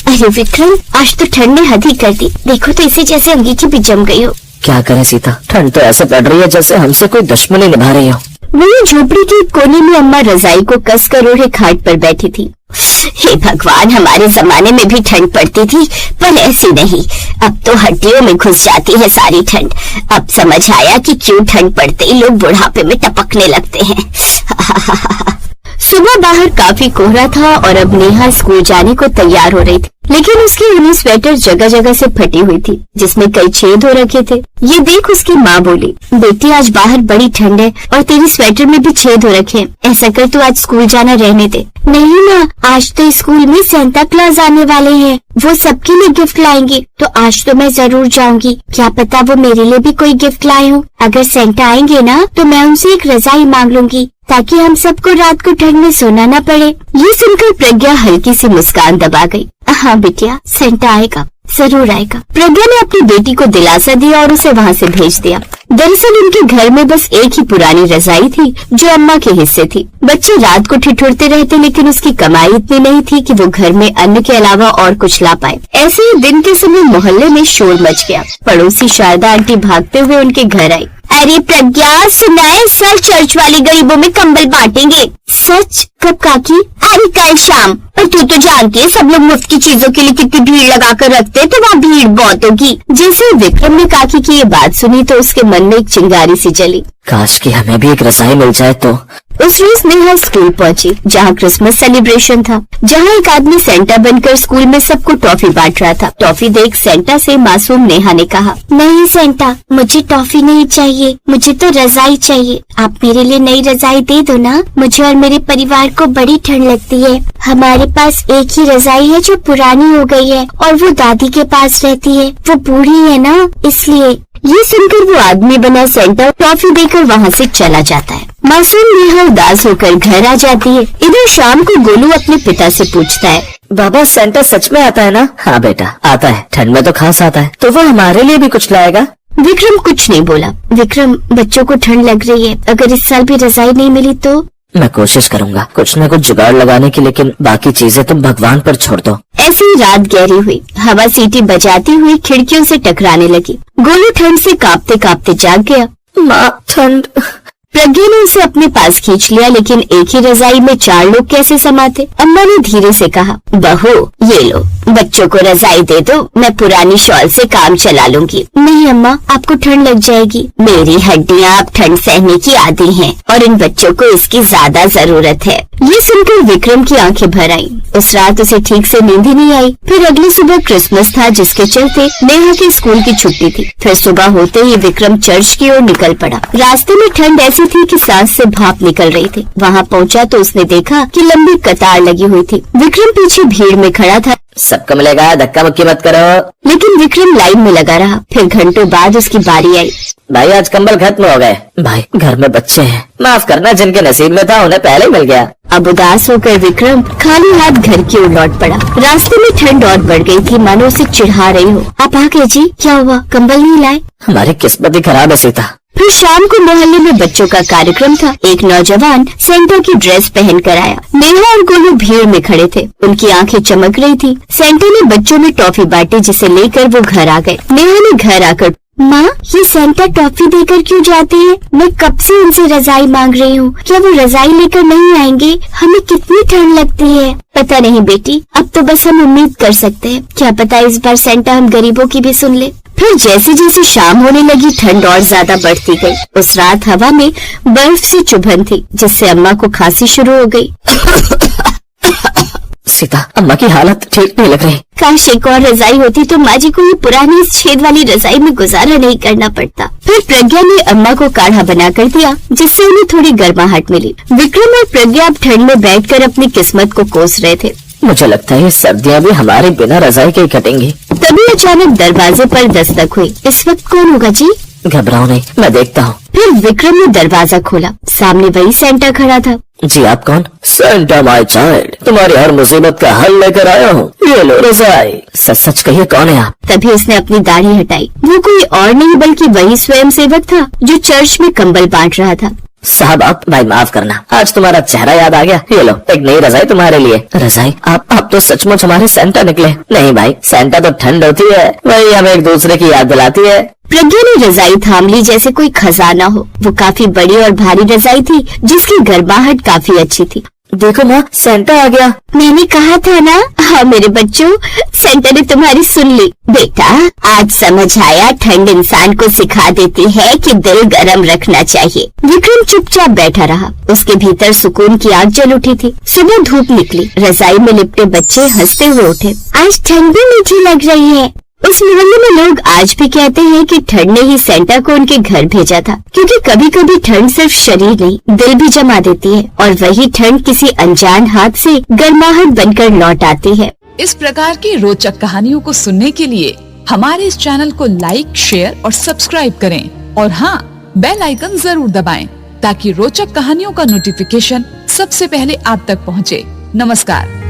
अरे विक्रम, आज तो ठंड ने हद ही कर दी। देखो तो इसे जैसे अंगीठी भी जम गई हो। क्या करें सीता, ठंड तो ऐसे पड़ रही है जैसे हमसे कोई दुश्मनी निभा रही हो। वही झोपड़ी के कोने में अम्मा रजाई को कस कर ओढ़े खाट पर बैठी थी। हे भगवान, हमारे जमाने में भी ठंड पड़ती थी, पर ऐसी नहीं। अब तो हड्डियों में घुस जाती है सारी ठंड। अब समझ आया कि क्यों ठंड पड़ते ही लोग बुढ़ापे में टपकने लगते हैं। सुबह बाहर काफी कोहरा था और अब नेहा स्कूल जाने को तैयार हो रही थी, लेकिन उसकी ऊनी स्वेटर जगह जगह से फटी हुई थी, जिसमें कई छेद हो रखे थे। ये देख उसकी माँ बोली, बेटी आज बाहर बड़ी ठंड है और तेरी स्वेटर में भी छेद हो रखे हैं। ऐसा कर तू आज स्कूल जाना रहने दे। नहीं ना, आज तो स्कूल में सेंटा क्लॉज आने वाले हैं, वो सबके लिए गिफ्ट लाएंगे, तो आज तो मैं जरूर जाऊंगी। क्या पता वो मेरे लिए भी कोई गिफ्ट लाए हो। अगर सेंटा आएंगे ना तो मैं उनसे एक रजाई मांग लूंगी, ताकि हम सबको रात को ठंड में सोना न पड़े। ये सुनकर प्रज्ञा हल्की सी मुस्कान दबा गई। हाँ बिटिया, सेंटा आएगा, जरूर आएगा। प्रज्ञा ने अपनी बेटी को दिलासा दिया और उसे वहाँ से भेज दिया। दरअसल उनके घर में बस एक ही पुरानी रजाई थी जो अम्मा के हिस्से थी। बच्चे रात को ठिठुरते रहते, लेकिन उसकी कमाई इतनी नहीं थी कि वो घर में अन्न के अलावा और कुछ ला पाए। ऐसे ही दिन के समय मोहल्ले में शोर मच गया। पड़ोसी शारदा आंटी भागते हुए उनके घर आई। अरे प्रज्ञा, सुना है सर चर्च वाले गरीबों में कंबल बांटेंगे। सच? कब काकी? अरे कल शाम। और तू तो जानती है सब लोग मुफ्त की चीजों के लिए कितनी भीड़ लगा कर रखते हैं, तो वहाँ भीड़ बहुत होगी। जैसे विक्रम ने काकी की ये बात सुनी तो उसके मन में एक चिंगारी सी जली। काश कि हमें भी एक रजाई मिल जाए तो। उस रोज नेहा स्कूल पहुंची, जहाँ क्रिसमस सेलिब्रेशन था, जहाँ एक आदमी सेंटा बनकर स्कूल में सबको टॉफी बांट रहा था। टॉफी देख सेंटा से मासूम नेहा ने कहा, नहीं सेंटा, मुझे टॉफी नहीं चाहिए, मुझे तो रजाई चाहिए। आप मेरे लिए नई रजाई दे दो ना, मुझे और मेरे परिवार को बड़ी ठंड लगती है। हमारे पास एक ही रजाई है जो पुरानी हो गई है और वो दादी के पास रहती है, वो बूढ़ी है ना, इसलिए। ये सुनकर वो आदमी बना सेंटा टॉफी देकर वहाँ से चला जाता है। मासूम नेहा उदास होकर घर आ जाती है। इधर शाम को गोलू अपने पिता से पूछता है, बाबा सेंटा सच में आता है ना? हाँ बेटा आता है, ठंड में तो खास आता है। तो वो हमारे लिए भी कुछ लाएगा? विक्रम कुछ नहीं बोला। विक्रम, बच्चों को ठंड लग रही है, अगर इस साल भी रजाई नहीं मिली तो? मैं कोशिश करूंगा कुछ न कुछ जुगाड़ लगाने की, लेकिन बाकी चीजें तुम भगवान पर छोड़ दो। ऐसी ही रात गहरी हुई। हवा सीटी बजाती हुई खिड़कियों से टकराने लगी। गोलू ठंड से कांपते कांपते जाग गया। माँ ठंड। प्रज्ञा ने उसे अपने पास खींच लिया, लेकिन एक ही रजाई में 4 लोग कैसे समाते। अम्मा ने धीरे से कहा, बहू ये लो, बच्चों को रजाई दे दो, मैं पुरानी शॉल से काम चला लूंगी। नहीं अम्मा, आपको ठंड लग जाएगी। मेरी हड्डियाँ अब ठंड सहने की आदी हैं और इन बच्चों को इसकी ज्यादा जरूरत है। ये सुनकर विक्रम की आंखें भर आईं। उस रात उसे ठीक से नींद ही नहीं आई। फिर अगली सुबह क्रिसमस था, जिसके चलते नेहा की स्कूल की छुट्टी थी। फिर सुबह होते ही विक्रम चर्च की ओर निकल पड़ा। रास्ते में ठंड ऐसी थी कि सांस से भाप निकल रही थी। वहाँ पहुँचा तो उसने देखा कि लंबी कतार लगी हुई थी। विक्रम पीछे भीड़ में खड़ा था। सबको मिलेगा, धक्का मुक्की मत करो। लेकिन विक्रम लाइन में लगा रहा। फिर घंटों बाद उसकी बारी आई। भाई आज कंबल खत्म हो गए। भाई घर में बच्चे हैं, माफ करना, जिनके नसीब में था उन्हें पहले ही मिल गया। अब उदास होकर विक्रम खाली हाथ घर की ओर लौट पड़ा। रास्ते में ठंड और बढ़ गई थी, मानो उसे चिढ़ा रही हो। आप आ गए जी, क्या हुआ, कंबल नहीं लाए? हमारी किस्मत ही खराब है सीता। फिर शाम को मोहल्ले में बच्चों का कार्यक्रम था। एक नौजवान सेंटा की ड्रेस पहन कर आया। नेहा और गोलू भीड़ में खड़े थे, उनकी आंखें चमक रही थी। सेंटा ने बच्चों में टॉफी बांटी, जिसे लेकर वो घर आ गए। नेहा ने घर आकर, माँ ये सेंटा टॉफी देकर क्यों जाते हैं? मैं कब से उनसे रजाई मांग रही हूँ, क्या वो रजाई लेकर नहीं आएंगे? हमें कितनी ठंड लगती है। पता नहीं बेटी, अब तो बस हम उम्मीद कर सकते हैं, क्या पता इस बार सेंटा हम गरीबों की भी सुन ले। फिर जैसे जैसे शाम होने लगी, ठंड और ज्यादा बढ़ती गई। उस रात हवा में बर्फ सी चुभन थी, जिससे अम्मा को खांसी शुरू हो गई। सीता, अम्मा की हालत ठीक नहीं लग रही। काश एक और रजाई होती तो माँ जी को ये पुरानी इस छेद वाली रजाई में गुजारा नहीं करना पड़ता। फिर प्रज्ञा ने अम्मा को काढ़ा बना कर दिया, जिससे उन्हें थोड़ी गर्माहट मिली। विक्रम और प्रज्ञा अब ठंड में बैठकर अपनी किस्मत को कोस रहे थे। मुझे लगता है ये सर्दियाँ भी हमारे बिना रजाई के ही कटेंगी। तभी अचानक दरवाजे पर दस्तक हुई। इस वक्त कौन होगा जी? घबराओ नहीं, मैं देखता हूँ। फिर विक्रम ने दरवाजा खोला, सामने वही सेंटा खड़ा था। जी आप कौन? सेंटा माय चाइल्ड, तुम्हारी हर मुसीबत का हल लेकर आया हूँ, ये लो रजाई। सच सच कहिए कौन है आप? तभी उसने अपनी दाढ़ी हटाई। वो कोई और नहीं बल्कि वही स्वयं सेवक था जो चर्च में कंबल बांट रहा था। साहब आप, भाई माफ करना, आज तुम्हारा चेहरा याद आ गया। ये लो एक नई रजाई तुम्हारे लिए। रजाई? आप तो सचमुच हमारे सेंटा निकले। नहीं भाई, सेंटा तो ठंड होती है, वही हमें एक दूसरे की याद दिलाती है। प्रज्ञा ने रजाई थाम ली जैसे कोई खजाना हो। वो काफी बड़ी और भारी रजाई थी जिसकी गर्माहट काफी अच्छी थी। देखो माँ, सेंटा आ गया। मैंने कहा था ना। हाँ मेरे बच्चों, सेंटा ने तुम्हारी सुन ली। बेटा आज समझ आया, ठंड इंसान को सिखा देती है कि दिल गर्म रखना चाहिए। विक्रम चुपचाप बैठा रहा। उसके भीतर सुकून की आग जल उठी थी। सुबह धूप निकली, रजाई में लिपटे बच्चे हंसते हुए उठे। आज ठंड भी मीठी लग रही है। उस मोहल्ले में लोग आज भी कहते हैं कि ठंड ने ही सेंटा को उनके घर भेजा था, क्योंकि कभी कभी ठंड सिर्फ शरीर नहीं, दिल भी जमा देती है और वही ठंड किसी अनजान हाथ से गर्माहट बनकर लौट आती है। इस प्रकार की रोचक कहानियों को सुनने के लिए हमारे इस चैनल को लाइक, शेयर और सब्सक्राइब करें और हाँ, बेल आइकन जरूर दबाएं ताकि रोचक कहानियों का नोटिफिकेशन सबसे पहले आप तक पहुँचे। नमस्कार।